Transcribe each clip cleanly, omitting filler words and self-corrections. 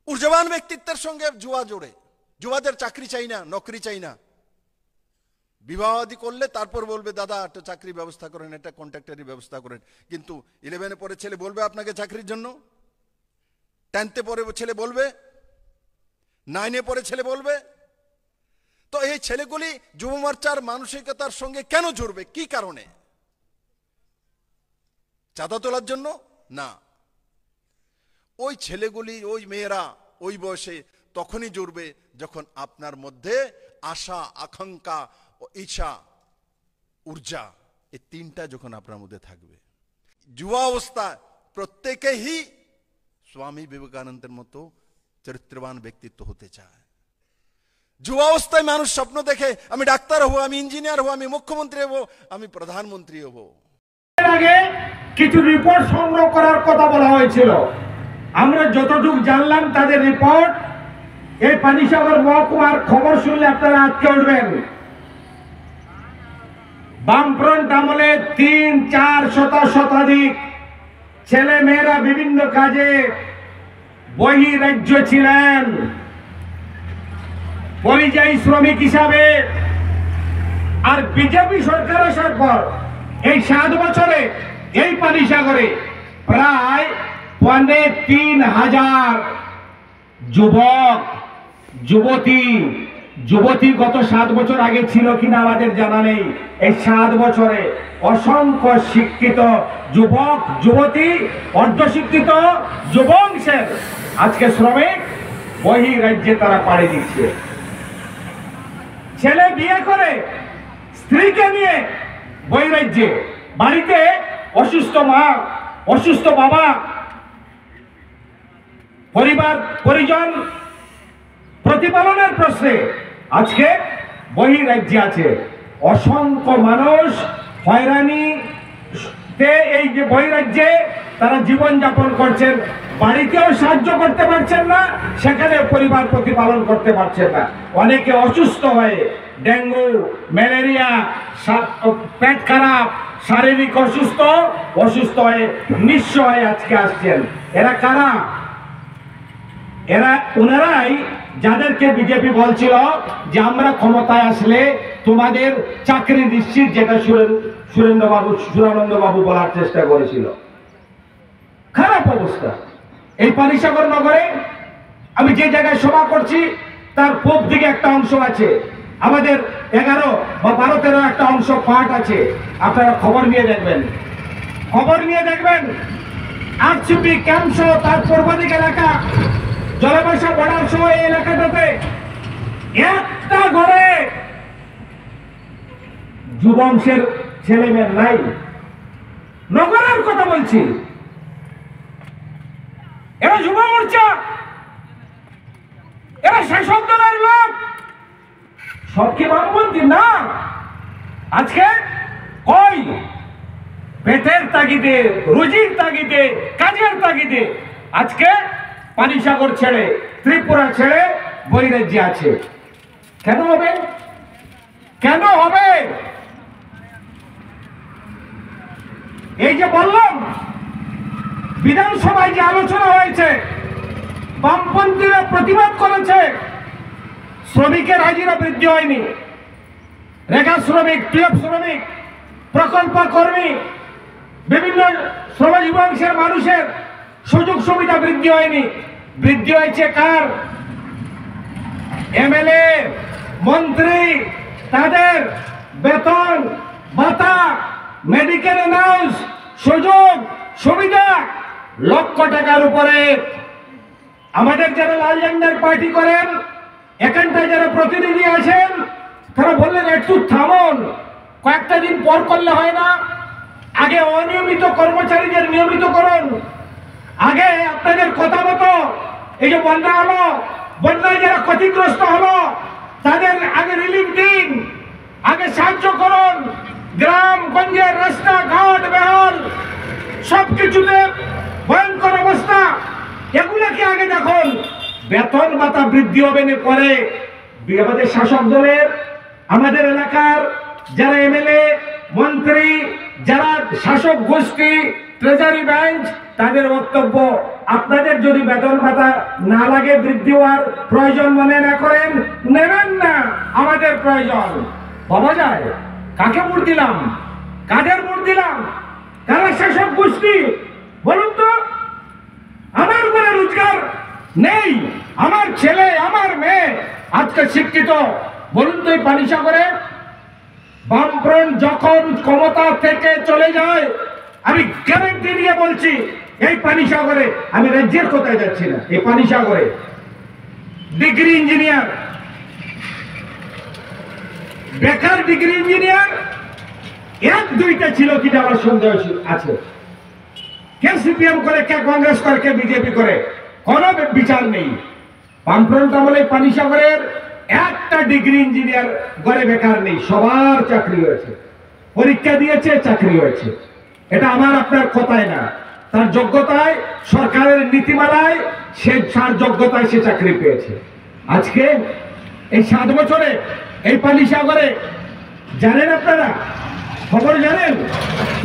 ঊর্ধ্ববান ব্যক্তিত্বের সঙ্গে জুয়া জোড়ে, যুবাদের চাকরি চাই না, নকরি চাই না, বিবাহ আদি করলে তারপর বলবে দাদা একটা চাকরি ব্যবস্থা করেন, একটা কন্ট্রাক্টারি ব্যবস্থা করেন। কিন্তু 11-এ পরে ছেলে বলবে আপনাকে চাকরির জন্য, 10তে পরে ছেলে বলবে, 9-এ পরে ছেলে বলবে। তো এই ছেলেগুলি যুব মোর্চার মানসিকতার সঙ্গে কেন জুড়বে? কি কারণে? চাঁদা তোলার জন্য না। ওই ছেলেগুলি, ওই মেয়েরা ওই বয়সে তখনই জুড়বে যখন আপনার মধ্যে আশা, আকাঙ্ক্ষা, ইচ্ছা, ঊর্জা, এই তিনটা যখন আপনার মধ্যে থাকবে। যুবা অবস্থা প্রত্যেকেই স্বামী বিবেকানন্দের মতো চরিত্রবান ব্যক্তিত্ব হতে চায়। যুবা অবস্থায় মানুষ স্বপ্ন দেখে আমি ডাক্তার হব, আমি ইঞ্জিনিয়ার হব, আমি মুখ্যমন্ত্রী হব, আমি প্রধানমন্ত্রী হব। এর আগে কিছু রিপোর্ট সংগ্রহ করার কথা বলা হয়েছিল। আমরা যতটুকু জানলাম তাদের রিপোর্ট, এই পানিসাগর মহকুমার খবর শুনলে আপনারা আটকে উঠবেন। বামফ্রন্ট আমলে 3-4 শতাধিক ছেলে মেয়েরা বিভিন্ন কাজে বহিরাজ্য ছিলেন, পরিযায়ী শ্রমিক হিসাবে। আর বিজেপি সরকার আসার পর এই 7 বছরে এই পানিসাগরে প্রায় 3,500 যুবক যুবতী গত 7 বছর আগে ছিল কিনা আমাদের জানা নেই। এই 7 বছরে অসংখ্য শিক্ষিত যুবক যুবতী, অর্ধশিক্ষিত যুবংশের আজকে শ্রমিক বহিরাজ্যে তারা পাড়ি দিচ্ছে। ছেলে বিয়ে করে স্ত্রীকে নিয়ে বহিরাজ্যে, বাড়িতে অসুস্থ মা, অসুস্থ বাবা, পরিবার পরিজন প্রতিপালনের প্রশ্নে আজকে বহিরাজ্যে আছে। অসংখ্য মানুষ হয়রানিতে এই যে বহিরাজ্যে তারা জীবন যাপন করছেন, বাড়িতেও সাহায্য করতে পারছেন না, সেখানে পরিবার প্রতিপালন করতে পারছেন না। অনেকে অসুস্থ হয়ে ডেঙ্গু, ম্যালেরিয়া, পেট খারাপ, শারীরিক অসুস্থ হয়ে নিঃস্ব হয়ে আজকে আসছেন। এরা কারা? ওনারাই যাদেরকে বিজেপি বলছিল যে আমরা ক্ষমতায় আসলে তোমাদের চাকরি নিশ্চিত, যেটা সুরানন্দ বাবু বলার চেষ্টা করেছিল। খারাপ অবস্থা। এই পানিসাগর নগরে আমি যে জায়গায় সভা করছি তার পূব দিকে একটা অংশ আছে, আমাদের 11 বা 12-13 একটা অংশ পার্ট আছে। আপনারা খবর নিয়ে দেখবেন আরসিপি ক্যাম্প সহ তার পূর্বদিক এলাকা, জলবাসা বর্ডার সহ এই এলাকাটাতে একটা ঘরে যুবংশের ছেলে মেয়ে নাই। নগরের কথা বলছি। এরা যুব মোর্চা, এরা শাসক দলের লোক, সব কি বামপন্থী না? আজকে কই পেটের তাগিদে, রুজির তাগিদে, কাজের তাগিদে আজকে পানিসাগর ছেড়ে, ত্রিপুরা ছেড়ে বহিরাজ্যে আছে। কেন হবে? এই যে বললাম বিধানসভায় যে আলোচনা হয়েছে, বামপন্থীরা প্রতিবাদ করেছে, শ্রমিকের হাজিরা বৃদ্ধি হয়নি, রেখা শ্রমিক, পিএফ শ্রমিক, প্রকল্প কর্মী, বিভিন্ন শ্রমজীবী অংশের মানুষের সুযোগ সুবিধা বৃদ্ধি হয়নি। বৃদ্ধি হয়েছে কার? এমএলএ, মন্ত্রী, তাদের বেতন ভাতা, মেডিকেল অ্যালাউন্স, সুযোগ সুবিধা লক্ষ টাকার উপরে। আমাদের যারা লাল ঝান্ডার পার্টি করেন, এখানটায় যারা প্রতিনিধি আছেন, তারা বললেন একটু থামুন, কয়েকটা দিন পর করলে হয় না? আগে অনিয়মিত কর্মচারীদের নিয়মিত করুন। আগে আপনাদের কথা মতো এই যে বন্যা হলো, বন্যায় যারা ক্ষতিগ্রস্ত হলো তাদের আগে রিলিফ দিন, আগে সাহায্য করুন। গ্রাম গঞ্জের রাস্তাঘাট বেহাল, সবকিছুতে ভয়ঙ্কর অবস্থা, এগুলোকে আগে দেখুন। বেতন ভাতা বৃদ্ধি হবে না পরে। আমাদের শাসক দলের, আমাদের এলাকার যারা এমএলএ, মন্ত্রী, যারা শাসক গোষ্ঠী, ট্রেজারি ব্যাংক তাদের বক্তব্য, আপনাদের যদি বেতন ভাতা না লাগে, বৃদ্ধি হওয়ার প্রয়োজন মনে না করেন, নেবেন না, আমাদের প্রয়োজন। ভাবা যায় কাকে ভোট দিলাম, কাদের ভোট দিলাম, কারা শাসক গোষ্ঠী বলুন তো? আমার উপরে রোজগার নেই, আমার ছেলে আমার মেয়ে আজকে শিক্ষিত, বলুন তো এই পানিসাগরে বামফ্রন্ট যখন ক্ষমতা থেকে চলে যায়, আমি গ্যারান্টি দিয়ে বলছি এই পানিসাগরে, আমি রাজ্যের কোথায় যাচ্ছি না, এই পানিসাগরে ডিগ্রি ইঞ্জিনিয়ার, বেকার ডিগ্রি ইঞ্জিনিয়ার এক দুইটা ছিল কিনা আমার সন্দেহ আছে। কে সিপিএম করে, কে কংগ্রেস করে, কে বিজেপি করে, কোনো বিচার নেই। বামফ্রন্ট আমলে পানিসাগরের একটা ডিগ্রি ইঞ্জিনিয়ার গড়ে বেকার নেই, সবার চাকরি হয়েছে, পরীক্ষা দিয়েছে, চাকরি হয়েছে। এটা আমার আপনার কথায় না, তার যোগ্যতায়, সরকারের নীতিমালায় সে তার যোগ্যতায় সে চাকরি পেয়েছে। আজকে এই 7 বছরে এই পানিসাগরে জানেন আপনারা, খবর জানেন,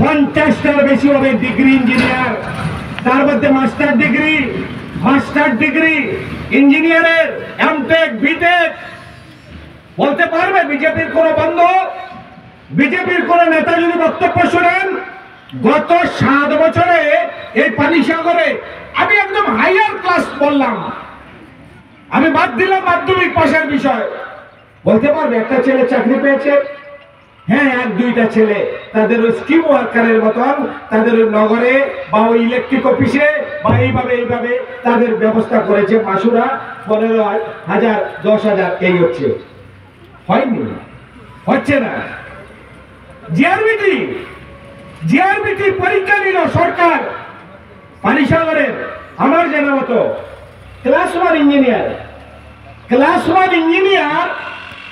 50টার বেশি হবে ডিগ্রি ইঞ্জিনিয়ার, তার মধ্যে মাস্টার ডিগ্রি ইঞ্জিনিয়ারের, এমটেক, বিটেক। বলতে পারবে বিজেপির কোন বন্ধু, বিজেপির কোন নেতা যদি বক্তব্য শোনেন, গত 7 বছরে এই পানিসাগরে, আমি একদম হাইয়ার ক্লাস বললাম, আমি বাদ দিলাম মাধ্যমিক পাশের বিষয়, বলতে পারবে একটা ছেলে চাকরি পেয়েছে? হ্যাঁ, 1-2টা ছেলে, তাদের ওই স্কিম ওয়ার্কারের মতন, তাদের ওই নগরে বা ওই ইলেকট্রিক অফিসে বা এইভাবে তাদের ব্যবস্থা করেছে, মাসুরা 15,000 10,000 এই হচ্ছে। হয়নি, হচ্ছে না। জিআরবিটি পরীক্ষা নিল সরকার পানিসাগরের, আমার জানা মতো ক্লাস 1 ইঞ্জিনিয়ার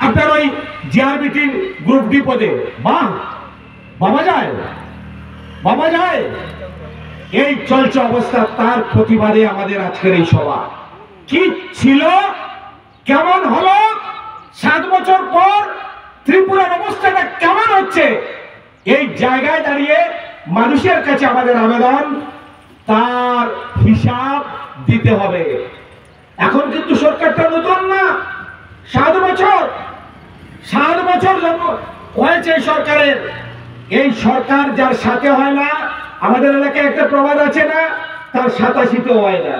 আপনার ওই জিআরবিটি গ্রুপ ডি পদে। বাহ, বাবা যায়। এই চলছে অবস্থা, তার প্রতিবাদে আমাদের আজকের এই সভা। কি ছিল, কেমন হলো, 7 বছর পর ত্রিপুরার অবস্থাটা কেমন হচ্ছে, এই জায়গায় দাঁড়িয়ে মানুষের কাছে আমাদের আবেদন, তার হিসাব দিতে হবে। এখন কিন্তু সরকারটা নতুন না, 7 বছর হয়েছে এই সরকারের। এই সরকার যার সাথে হয় না, আমাদের এলাকায় একটা প্রবাদ আছে না, তার 87 হয় না,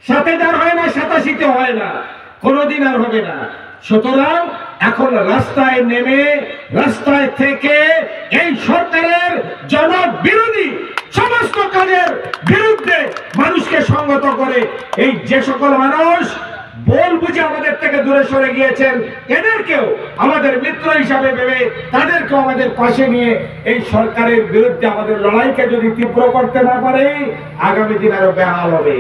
সাথে যার হয় না 87 হয় না, কোনোদিন আর হবে না। সুতরাং এখন রাস্তায় নেমে, রাস্তায় থেকে এই সরকারের জনবিরোধী সমস্ত কাজের বিরুদ্ধে মানুষকে সংগত করে, এই যে সকল মানুষ বল বুঝে আমাদের থেকে দূরে সরে গিয়েছেন, এদেরকেও আমাদের মিত্র হিসাবে ভেবে তাদেরকেও আমাদের পাশে নিয়ে এই সরকারের বিরুদ্ধে আমাদের লড়াইকে যদি তীব্র করতে না পারে, আগামী দিন আরো বেহাল হবে।